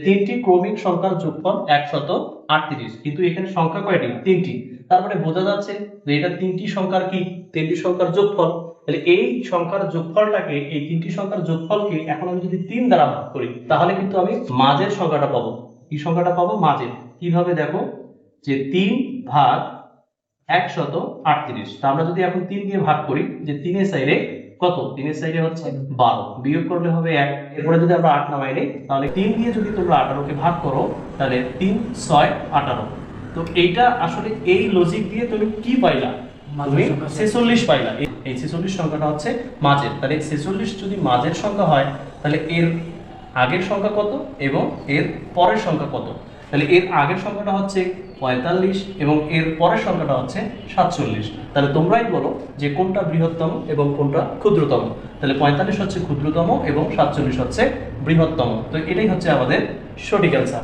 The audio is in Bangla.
তিনটি ক্রমিক সংখ্যার যোগফল 138, কিন্তু এখানে সংখ্যা কয়টি? তিনটি। তার মানে বোঝা যাচ্ছে যে এটা তিনটি সংখ্যার কি? তিনটি সংখ্যার যোগফল। তাহলে এই সংখ্যার যোগফলটাকে, এই তিনটি সংখ্যার যোগফলকে এখন আমি যদি 3 দ্বারা ভাগ করি তাহলে কিন্তু আমি মাঝের সংখ্যাটা পাবো। কি সংখ্যাটা পাবো? মাঝের। কিভাবে দেখো, যে 3 ভাগ 138। তা আমরা যদি এখন 3 দিয়ে ভাগ করি, যে 3 এর সাইডে কত? 3 এর সাইডে হচ্ছে 12, বিয়োগ করলে হবে 1। এরপরে যদি আমরা 8 নামাই নেই, তাহলে 3 দিয়ে যদি তোমরা 18 কে ভাগ করো তাহলে 3 6 18। তো এইটা আসলে এই লজিক দিয়ে তুমি কি পাইলা? তুমি 46 পাইলা। এই 46 সংখ্যাটা হচ্ছে মাঝের। তাহলে 46 যদি মাঝের সংখ্যা হয় তাহলে এর আগের সংখ্যা কত এবং এর পরের সংখ্যা কত? তাহলে এর আগের সংখ্যাটা হচ্ছে 45 এবং এর পরের সংখ্যাটা হচ্ছে 47। তাহলে তোমরাই বলো যে কোনটা বৃহত্তম এবং কোনটা ক্ষুদ্রতম। তাহলে 45 হচ্ছে ক্ষুদ্রতম এবং 47 হচ্ছে বৃহত্তম। তো এটাই হচ্ছে আমাদের সঠিক অ্যান্সার।